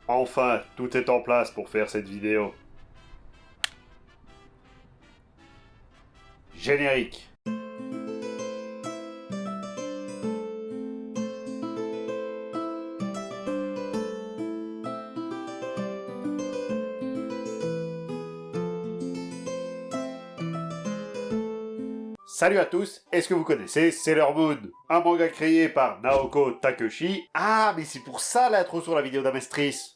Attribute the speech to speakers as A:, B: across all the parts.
A: Enfin, tout est en place pour faire cette vidéo. Générique. Salut à tous, est-ce que vous connaissez Sailor Moon? Un manga créé par Naoko Takeuchi. Ah, mais c'est pour ça l'intro sur la vidéo d'Amestris.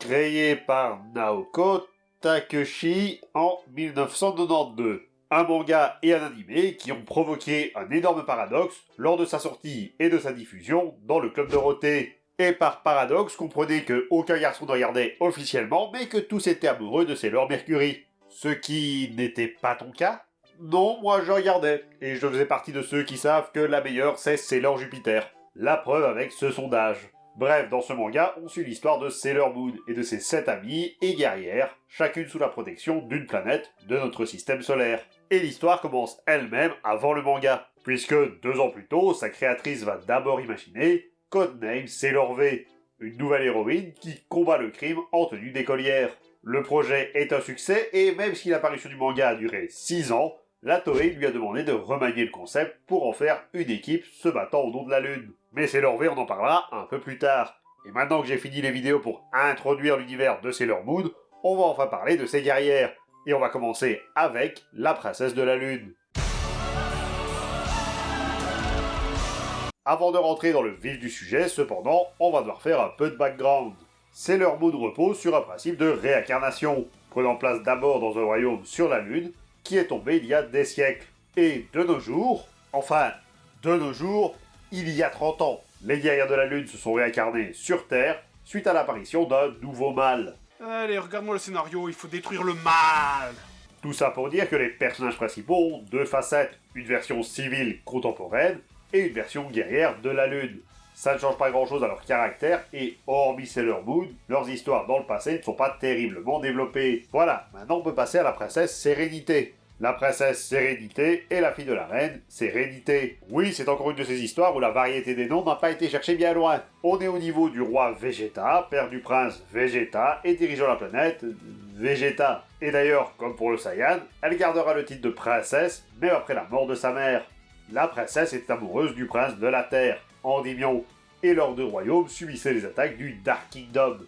A: Créé par Naoko Takeuchi en 1992. Un manga et un animé qui ont provoqué un énorme paradoxe lors de sa sortie et de sa diffusion dans le club Dorothée. Et par paradoxe, comprenez que aucun garçon ne regardait officiellement, mais que tous étaient amoureux de Sailor Mercury. Ce qui n'était pas ton cas? Non, moi je regardais, et je faisais partie de ceux qui savent que la meilleure c'est Sailor Jupiter. La preuve avec ce sondage. Bref, dans ce manga, on suit l'histoire de Sailor Moon et de ses 7 amies et guerrières, chacune sous la protection d'une planète de notre système solaire. Et l'histoire commence elle-même avant le manga, puisque 2 ans plus tôt, sa créatrice va d'abord imaginer Codename Sailor V, une nouvelle héroïne qui combat le crime en tenue d'écolière. Le projet est un succès, et même si l'apparition du manga a duré 6 ans, la Toei lui a demandé de remanier le concept pour en faire une équipe se battant au nom de la Lune. Mais Sailor V, on en parlera un peu plus tard. Et maintenant que j'ai fini les vidéos pour introduire l'univers de Sailor Moon, on va enfin parler de ses guerrières. Et on va commencer avec la princesse de la Lune. Avant de rentrer dans le vif du sujet, cependant, on va devoir faire un peu de background. Sailor Moon repose sur un principe de réincarnation, prenant place d'abord dans un royaume sur la Lune, qui est tombé il y a des siècles. Et de nos jours, il y a 30 ans, les guerrières de la Lune se sont réincarnées sur Terre, suite à l'apparition d'un nouveau mal.
B: Allez, regarde-moi le scénario, il faut détruire le mal.
A: Tout ça pour dire que les personnages principaux ont 2 facettes, une version civile contemporaine et une version guerrière de la Lune. Ça ne change pas grand-chose à leur caractère, et hormis Sailor Moon, leurs histoires dans le passé ne sont pas terriblement développées. Voilà, maintenant on peut passer à la princesse Sérénité. La princesse Sérénité est la fille de la reine Sérénité. Oui, c'est encore une de ces histoires où la variété des noms n'a pas été cherchée bien loin. On est au niveau du roi Vegeta, père du prince Vegeta, et dirigeant la planète Vegeta. Et d'ailleurs, comme pour le Saiyan, elle gardera le titre de princesse, même après la mort de sa mère. La princesse est amoureuse du prince de la Terre, Endymion, et leurs 2 royaumes subissaient les attaques du Dark Kingdom.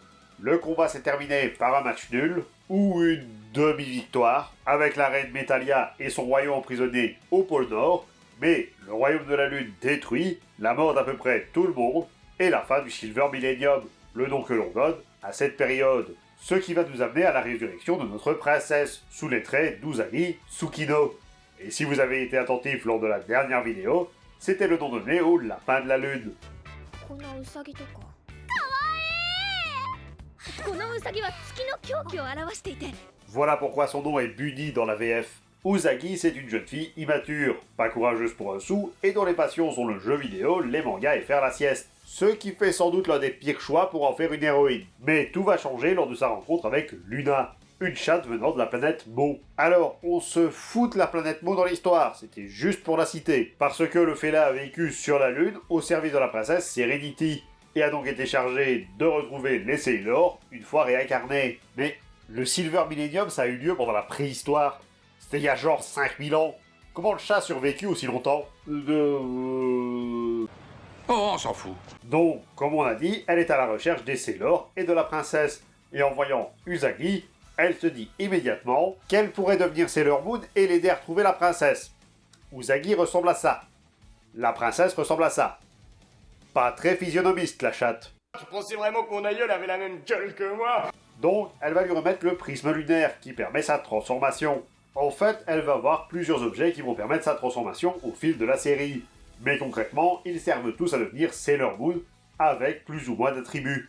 A: Le combat s'est terminé par un match nul, ou une demi-victoire, avec la reine Metalia et son royaume emprisonné au pôle Nord, mais le royaume de la Lune détruit, la mort d'à peu près tout le monde, et la fin du Silver Millennium, le nom que l'on donne à cette période. Ce qui va nous amener à la résurrection de notre princesse, sous les traits d'Usagi Tsukino. Et si vous avez été attentif lors de la dernière vidéo, c'était le nom donné au lapin de la Lune. Voilà pourquoi son nom est Bunny dans la VF. Usagi, c'est une jeune fille immature, pas courageuse pour un sou, et dont les passions sont le jeu vidéo, les mangas et faire la sieste. Ce qui fait sans doute l'un des pires choix pour en faire une héroïne. Mais tout va changer lors de sa rencontre avec Luna, une chatte venant de la planète Mo. Alors, on se fout de la planète Mo dans l'histoire, c'était juste pour la citer, parce que le félin a vécu sur la Lune au service de la princesse Serenity, et a donc été chargé de retrouver les Sailor une fois réincarnés. Mais le Silver Millennium, ça a eu lieu pendant la préhistoire. C'était il y a genre 5000 ans. Comment le chat a survécu aussi longtemps?
C: Oh, on s'en fout.
A: Donc, comme on a dit, elle est à la recherche des Sailor et de la princesse. Et en voyant Usagi, elle se dit immédiatement qu'elle pourrait devenir Sailor Moon et l'aider à retrouver la princesse. Usagi ressemble à ça. La princesse ressemble à ça. Pas très physionomiste, la chatte.
D: Tu pensais vraiment que mon aïeul avait la même gueule que moi?
A: Donc, elle va lui remettre le prisme lunaire qui permet sa transformation. En fait, elle va avoir plusieurs objets qui vont permettre sa transformation au fil de la série. Mais concrètement, ils servent tous à devenir Sailor Moon avec plus ou moins d'attributs.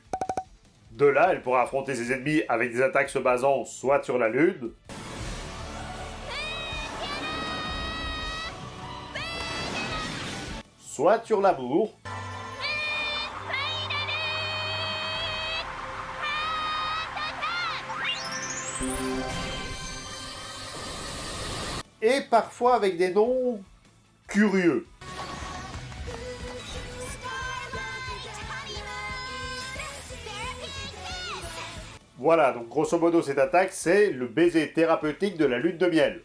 A: De là, elle pourra affronter ses ennemis avec des attaques se basant soit sur la Lune, soit sur l'amour, et parfois avec des noms curieux. Voilà, donc grosso modo cette attaque, c'est le baiser thérapeutique de la lune de miel.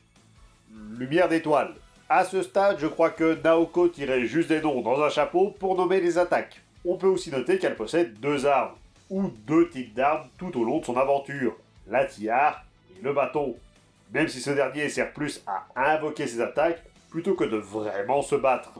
A: Lumière d'étoile. À ce stade, je crois que Naoko tirait juste des noms dans un chapeau pour nommer les attaques. On peut aussi noter qu'elle possède 2 armes, ou 2 types d'armes tout au long de son aventure, la tiare et le bâton. Même si ce dernier sert plus à invoquer ses attaques, plutôt que de vraiment se battre.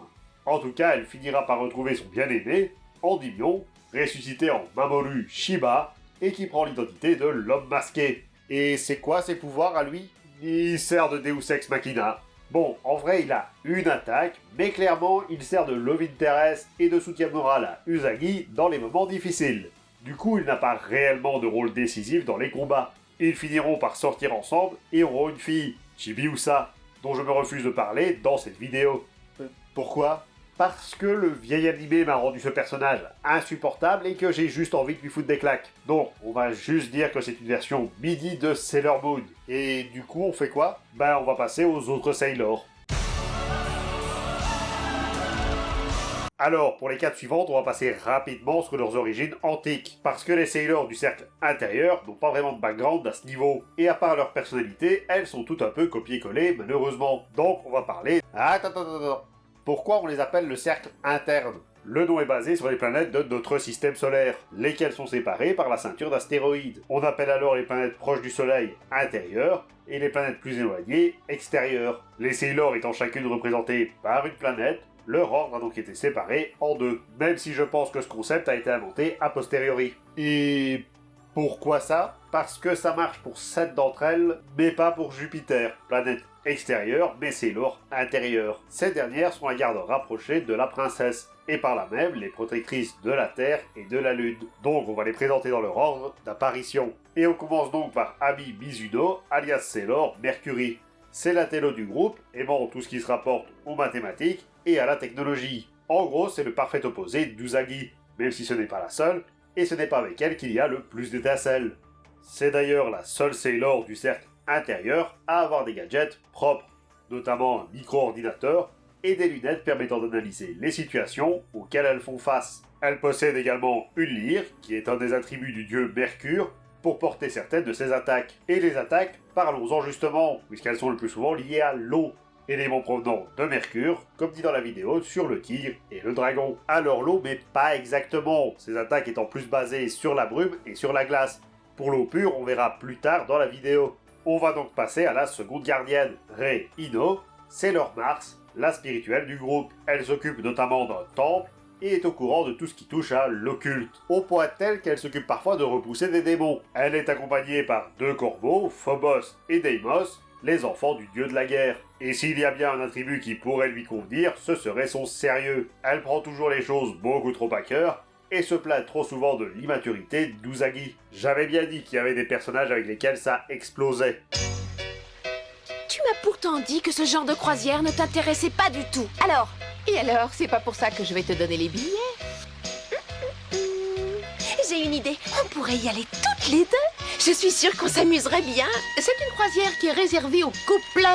A: En tout cas, elle finira par retrouver son bien-aimé, Endymion, ressuscité en Mamoru Shiba, et qui prend l'identité de l'homme masqué. Et c'est quoi ses pouvoirs à lui? Il sert de Deus Ex Machina. Bon, en vrai, il a une attaque, mais clairement, il sert de love interest et de soutien moral à Usagi dans les moments difficiles. Du coup, il n'a pas réellement de rôle décisif dans les combats. Ils finiront par sortir ensemble et auront une fille, Chibiusa, dont je me refuse de parler dans cette vidéo. Pourquoi? Parce que le vieil animé m'a rendu ce personnage insupportable et que j'ai juste envie de lui foutre des claques. Donc, on va juste dire que c'est une version midi de Sailor Moon. Et du coup, on fait quoi? Ben, on va passer aux autres Sailors. Alors, pour les 4 suivantes, on va passer rapidement sur leurs origines antiques, parce que les Sailors du cercle intérieur n'ont pas vraiment de background à ce niveau, et à part leur personnalité, elles sont toutes un peu copiées-collées, malheureusement. Donc, on va parler... Attends. Pourquoi on les appelle le cercle interne? Le nom est basé sur les planètes de notre système solaire, lesquelles sont séparées par la ceinture d'astéroïdes. On appelle alors les planètes proches du Soleil intérieures, et les planètes plus éloignées extérieures. Les Sailors étant chacune représentées par une planète, leur ordre a donc été séparé en 2, même si je pense que ce concept a été inventé a posteriori. Et pourquoi ça? Parce que ça marche pour 7 d'entre elles, mais pas pour Jupiter, planète extérieure, mais Sailor intérieure. Ces dernières sont la garde rapprochée de la princesse, et par là même les protectrices de la Terre et de la Lune. Donc on va les présenter dans leur ordre d'apparition. Et on commence donc par Ami Mizuno, alias Sailor Mercury. C'est la télo du groupe, aimant tout ce qui se rapporte aux mathématiques et à la technologie. En gros, c'est le parfait opposé d'Usagi, même si ce n'est pas la seule, et ce n'est pas avec elle qu'il y a le plus d'étincelles. C'est d'ailleurs la seule Sailor du cercle intérieur à avoir des gadgets propres, notamment un micro-ordinateur et des lunettes permettant d'analyser les situations auxquelles elles font face. Elle possède également une lyre, qui est un des attributs du dieu Mercure, pour porter certaines de ses attaques. Et les attaques, parlons-en justement, puisqu'elles sont le plus souvent liées à l'eau, élément provenant de Mercure, comme dit dans la vidéo sur le tigre et le dragon. Alors l'eau, mais pas exactement, ces attaques étant plus basées sur la brume et sur la glace. Pour l'eau pure, on verra plus tard dans la vidéo. On va donc passer à la seconde gardienne, Rei Ino, Sailor Mars, la spirituelle du groupe. Elle s'occupe notamment d'un temple et est au courant de tout ce qui touche à l'occulte, au point tel qu'elle s'occupe parfois de repousser des démons. Elle est accompagnée par 2 corbeaux, Phobos et Deimos, les enfants du dieu de la guerre. Et s'il y a bien un attribut qui pourrait lui convenir, ce serait son sérieux. Elle prend toujours les choses beaucoup trop à cœur, et se plaint trop souvent de l'immaturité d'Usagi. J'avais bien dit qu'il y avait des personnages avec lesquels ça explosait.
E: Tu m'as pourtant dit que ce genre de croisière ne t'intéressait pas du tout. Alors?
F: Et alors, c'est pas pour ça que je vais te donner les billets?
E: J'ai une idée. On pourrait y aller toutes les deux. Je suis sûre qu'on s'amuserait bien.
F: C'est une croisière qui est réservée aux couples.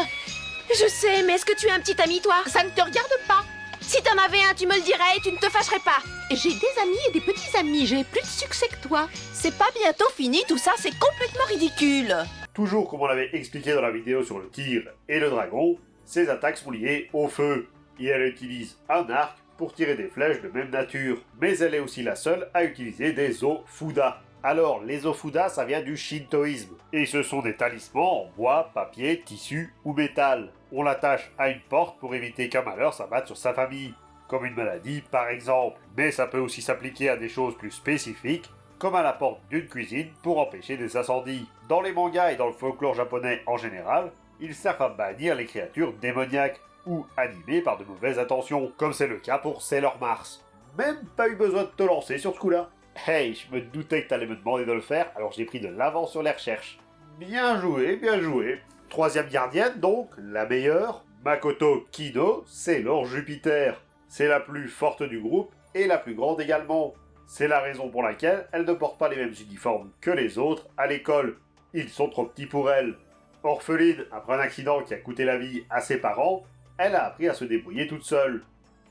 E: Je sais, mais est-ce que tu as un petit ami, toi?
F: Ça ne te regarde pas.
E: Si t'en avais un, tu me le dirais et tu ne te fâcherais pas.
F: J'ai des amis et des petits amis. J'ai plus de succès que toi.
E: C'est pas bientôt fini, tout ça, c'est complètement ridicule.
A: Toujours comme on l'avait expliqué dans la vidéo sur le tigre et le dragon, ces attaques sont liées au feu, et elle utilise un arc pour tirer des flèches de même nature. Mais elle est aussi la seule à utiliser des Ofuda. Alors, les Ofuda, ça vient du shintoïsme, et ce sont des talismans en bois, papier, tissu ou métal. On l'attache à une porte pour éviter qu'un malheur s'abatte sur sa famille, comme une maladie par exemple. Mais ça peut aussi s'appliquer à des choses plus spécifiques, comme à la porte d'une cuisine pour empêcher des incendies. Dans les mangas et dans le folklore japonais en général, ils servent à bannir les créatures démoniaques ou animées par de mauvaises intentions, comme c'est le cas pour Sailor Mars. Même pas eu besoin de te lancer sur ce coup-là. Hey, je me doutais que t'allais me demander de le faire, alors j'ai pris de l'avance sur les recherches. Bien joué, bien joué. Troisième gardienne donc, la meilleure, Makoto Kino, Sailor Jupiter. C'est la plus forte du groupe et la plus grande également. C'est la raison pour laquelle elle ne porte pas les mêmes uniformes que les autres à l'école. Ils sont trop petits pour elle. Orpheline, après un accident qui a coûté la vie à ses parents, elle a appris à se débrouiller toute seule.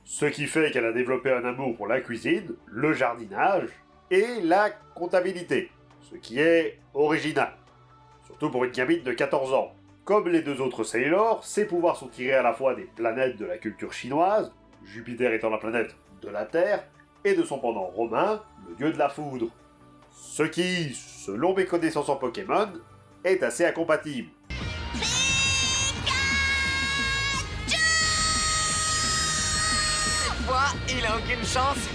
A: Ce qui fait qu'elle a développé un amour pour la cuisine, le jardinage et la comptabilité. ce qui est original. Surtout pour une gamine de 14 ans. Comme les deux autres Sailors, ses pouvoirs sont tirés à la fois des planètes de la culture chinoise, Jupiter étant la planète de la Terre, et de son pendant romain, le dieu de la foudre. Ce qui, selon mes connaissances en Pokémon, est assez incompatible.
G: Cette fois, il a aucune chance.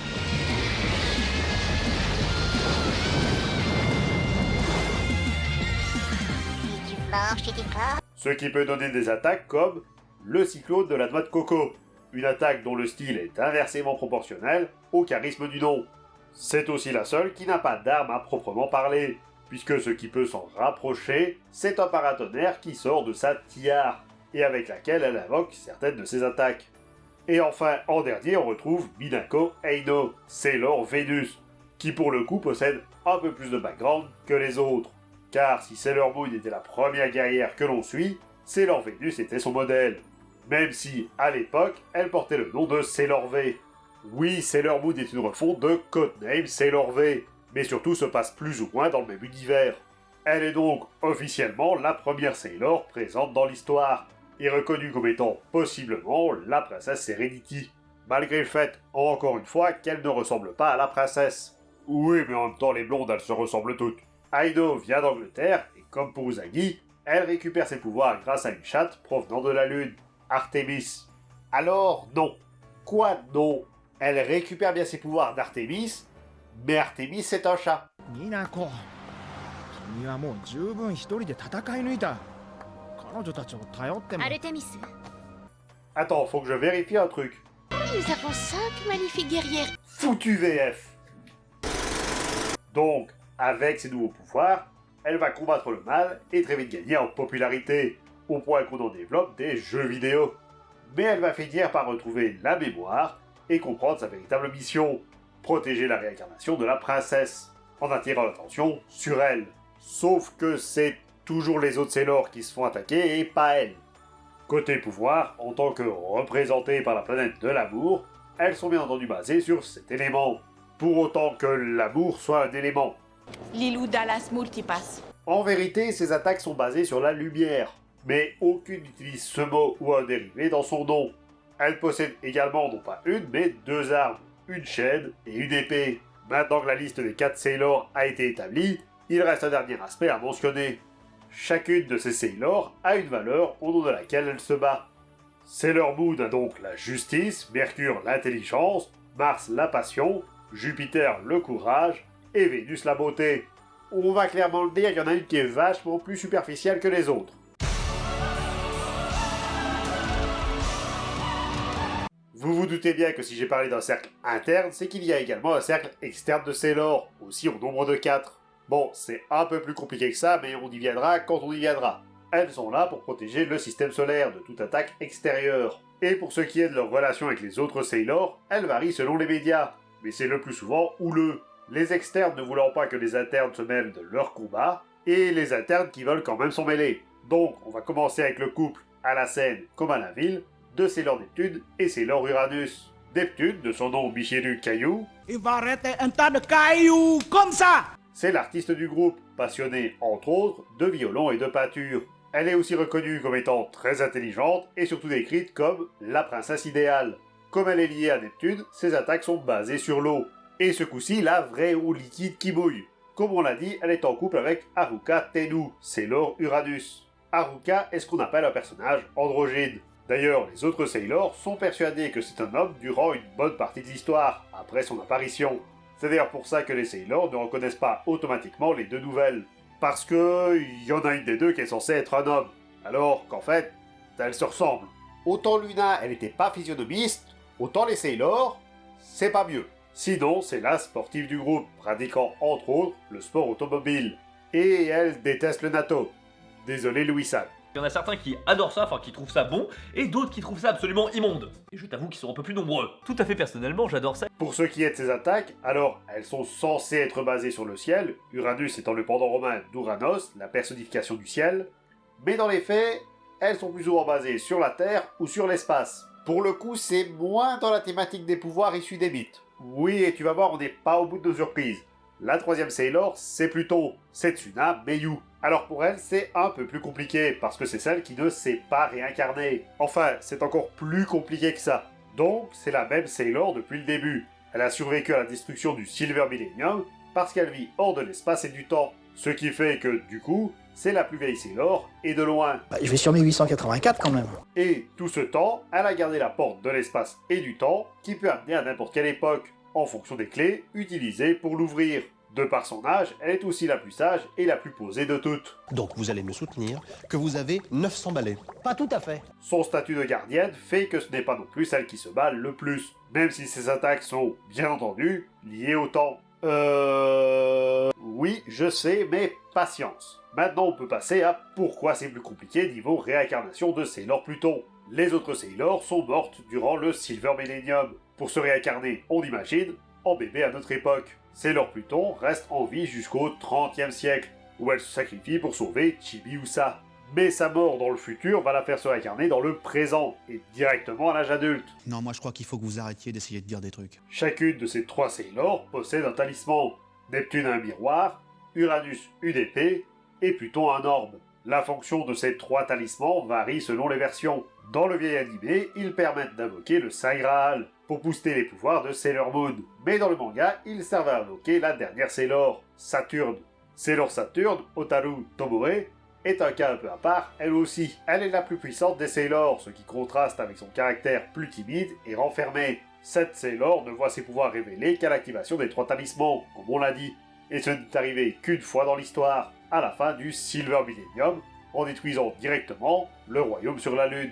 A: Ce qui peut donner des attaques comme le cyclone de la noix de coco, une attaque dont le style est inversement proportionnel au charisme du nom. C'est aussi la seule qui n'a pas d'arme à proprement parler, puisque ce qui peut s'en rapprocher, c'est un paratonnerre qui sort de sa tiare, et avec laquelle elle invoque certaines de ses attaques. Et enfin, en dernier, on retrouve Minako Eino, Sailor Vénus, qui pour le coup possède un peu plus de background que les autres. Car si Sailor Moon était la première guerrière que l'on suit, Sailor Vénus était son modèle. Même si, à l'époque, elle portait le nom de Sailor V. Oui, Sailor Moon est une refonte de Codename Sailor V, mais surtout se passe plus ou moins dans le même univers. Elle est donc officiellement la première Sailor présente dans l'histoire, et reconnue comme étant possiblement la princesse Serenity. Malgré le fait, encore une fois, qu'elle ne ressemble pas à la princesse. Oui, mais en même temps, les blondes, elles se ressemblent toutes. Aino vient d'Angleterre, et comme pour Usagi, elle récupère ses pouvoirs grâce à une chatte provenant de la Lune, Artemis. Alors, non. Quoi, non? Elle récupère bien ses pouvoirs d'Artemis, mais Artemis, c'est un chat.
H: ミナコ、君はもう十分一人で戦い抜いた。彼女たちを頼っても。
E: アルテミス
A: Attends, faut que je vérifie un truc.
F: Nous avons 5 magnifiques guerrières.
A: Foutu VF. Donc, avec ses nouveaux pouvoirs, elle va combattre le mal et très vite gagner en popularité, au point qu'on en développe des jeux vidéo. Mais elle va finir par retrouver la mémoire et comprendre sa véritable mission, protéger la réincarnation de la princesse, en attirant l'attention sur elle. Sauf que c'est toujours les autres Sailors qui se font attaquer et pas elle. Côté pouvoir, en tant que représentées par la planète de l'amour, elles sont bien entendu basées sur cet élément, pour autant que l'amour soit un élément.
I: Lilou Dallas Multipass.
A: En vérité, ces attaques sont basées sur la lumière, mais aucune n'utilise ce mot ou un dérivé dans son nom. Elle possède également non pas une, mais 2 armes, une chaîne et une épée. Maintenant que la liste des 4 Sailors a été établie, il reste un dernier aspect à mentionner. Chacune de ces Sailors a une valeur au nom de laquelle elle se bat. Sailor Moon a donc la justice, Mercure l'intelligence, Mars la passion, Jupiter le courage et Vénus la beauté. On va clairement le dire, il y en a une qui est vachement plus superficielle que les autres. Vous vous doutez bien que si j'ai parlé d'un cercle interne, c'est qu'il y a également un cercle externe de Sailor, aussi au nombre de 4. Bon, c'est un peu plus compliqué que ça, mais on y viendra quand on y viendra. Elles sont là pour protéger le système solaire de toute attaque extérieure. Et pour ce qui est de leur relation avec les autres Sailors, elles varient selon les médias, mais c'est le plus souvent houleux. Les externes ne voulant pas que les internes se mêlent de leur combat, et les internes qui veulent quand même s'en mêler. Donc, on va commencer avec le couple, à la scène comme à la ville, de Sailor Neptune et Sailor Uranus. Neptune, de son nom Michiru Caillou,
H: Il va arrêter un tas de cailloux comme ça.
A: c'est l'artiste du groupe, passionnée entre autres de violon et de peinture. Elle est aussi reconnue comme étant très intelligente et surtout décrite comme la princesse idéale. Comme elle est liée à Neptune, ses attaques sont basées sur l'eau. Et ce coup-ci, la vraie eau liquide qui mouille. Comme on l'a dit, elle est en couple avec Haruka Tennu, Sailor Uranus. Haruka est ce qu'on appelle un personnage androgyne. D'ailleurs, les autres Sailors sont persuadés que c'est un homme durant une bonne partie de l'histoire, après son apparition. C'est d'ailleurs pour ça que les Sailors ne reconnaissent pas automatiquement les deux nouvelles. Parce que y en a une des deux qui est censée être un homme, alors qu'en fait, elles se ressemblent. Autant Luna, elle n'était pas physionomiste, autant les Sailors, c'est pas mieux. Sinon, c'est la sportive du groupe, pratiquant entre autres le sport automobile. Et elle déteste le natto. Désolé Louis-San.
J: Il y en a certains qui adorent ça, enfin qui trouvent ça bon, et d'autres qui trouvent ça absolument immonde. Et je t'avoue qu'ils sont un peu plus nombreux. Tout à fait personnellement, j'adore ça.
A: Pour ce qui est de ces attaques, alors elles sont censées être basées sur le ciel, Uranus étant le pendant romain d'Uranos, la personnification du ciel, mais dans les faits, elles sont plus souvent basées sur la Terre ou sur l'espace. Pour le coup, c'est moins dans la thématique des pouvoirs issus des mythes. Oui, et tu vas voir, on n'est pas au bout de nos surprises. La troisième Sailor, c'est Pluton, Setsuna Meiyu. Alors pour elle, c'est un peu plus compliqué, parce que c'est celle qui ne s'est pas réincarnée. Enfin, c'est encore plus compliqué que ça. Donc, c'est la même Sailor depuis le début. Elle a survécu à la destruction du Silver Millennium, parce qu'elle vit hors de l'espace et du temps. Ce qui fait que, du coup, c'est la plus vieille Sailor, et de loin.
K: Je vais sur 1884 quand même.
A: Et tout ce temps, elle a gardé la porte de l'espace et du temps, qui peut amener à n'importe quelle époque, en fonction des clés utilisées pour l'ouvrir. De par son âge, elle est aussi la plus sage et la plus posée de toutes.
L: Donc vous allez me soutenir que vous avez 900 balais.
K: Pas tout à fait.
A: Son statut de gardienne fait que ce n'est pas non plus celle qui se bat le plus, même si ses attaques sont, bien entendu, liées au temps. Oui, je sais, mais patience. Maintenant, on peut passer à pourquoi c'est plus compliqué niveau réincarnation de Sailor Pluton. Les autres Sailors sont mortes durant le Silver Millennium. Pour se réincarner, on imagine, en bébé à notre époque. Sailor Pluton reste en vie jusqu'au 30e siècle, où elle se sacrifie pour sauver Chibiusa. Mais sa mort dans le futur va la faire se réincarner dans le présent, et directement à l'âge adulte.
M: Non, moi je crois qu'il faut que vous arrêtiez d'essayer de dire des trucs.
A: Chacune de ces 3 Sailors possède un talisman. Neptune a un miroir, Uranus une épée, et Pluton un orbe. La fonction de ces 3 talismans varie selon les versions. Dans le vieil animé, ils permettent d'invoquer le Saint Graal, pour booster les pouvoirs de Sailor Moon. Mais dans le manga, ils servent à invoquer la dernière Sailor, Saturne. Sailor Saturne, Otaru Tomoe, est un cas un peu à part, elle aussi. Elle est la plus puissante des Sailors, ce qui contraste avec son caractère plus timide et renfermé. Cette Sailor ne voit ses pouvoirs révélés qu'à l'activation des 3 talismans, comme on l'a dit. Et ce n'est arrivé qu'une fois dans l'histoire, à la fin du Silver Millennium, en détruisant directement le royaume sur la Lune.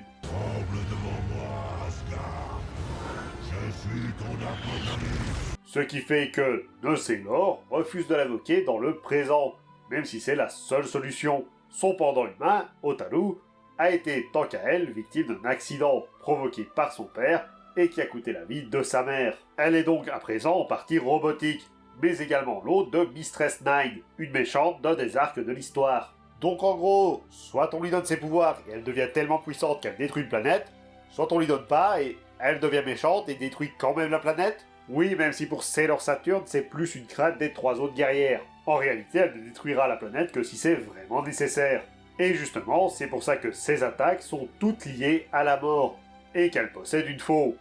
A: Ce qui fait que nos Sailor refusent de l'invoquer dans le présent, même si c'est la seule solution. Son pendant humain, Otaru, a été, tant qu'à elle, victime d'un accident provoqué par son père et qui a coûté la vie de sa mère. Elle est donc à présent en partie robotique, mais également l'hôte de Mistress Nine, une méchante d'un des arcs de l'histoire. Donc en gros, soit on lui donne ses pouvoirs et elle devient tellement puissante qu'elle détruit une planète, soit on lui donne pas et elle devient méchante et détruit quand même la planète. Oui, même si pour Sailor Saturn, c'est plus une crainte des 3 autres guerrières. En réalité, elle ne détruira la planète que si c'est vraiment nécessaire. Et justement, c'est pour ça que ses attaques sont toutes liées à la mort, et qu'elle possède une faux.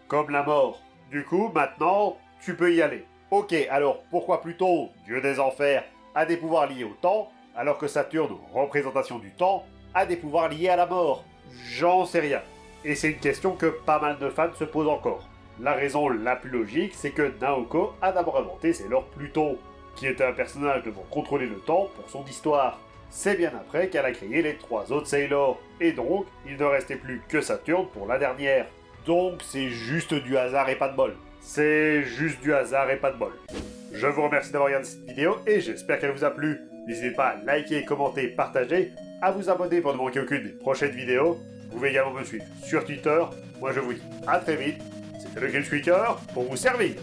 A: Comme la mort. Du coup, maintenant, tu peux y aller. Ok, alors pourquoi Pluton, dieu des enfers, a des pouvoirs liés au temps, alors que Saturne, représentation du temps, a des pouvoirs liés à la mort? J'en sais rien. Et c'est une question que pas mal de fans se posent encore. La raison la plus logique, c'est que Naoko a d'abord inventé Sailor Pluton, qui était un personnage devant contrôler le temps pour son histoire. C'est bien après qu'elle a créé les 3 autres Sailor, et donc il ne restait plus que Saturne pour la dernière. Donc c'est juste du hasard et pas de bol. C'est juste du hasard et pas de bol. Je vous remercie d'avoir regardé cette vidéo et j'espère qu'elle vous a plu. N'hésitez pas à liker, commenter, partager, à vous abonner pour ne manquer aucune des prochaines vidéos. Vous pouvez également me suivre sur Twitter. Moi je vous dis à très vite. C'était le Game Squeaker pour vous servir.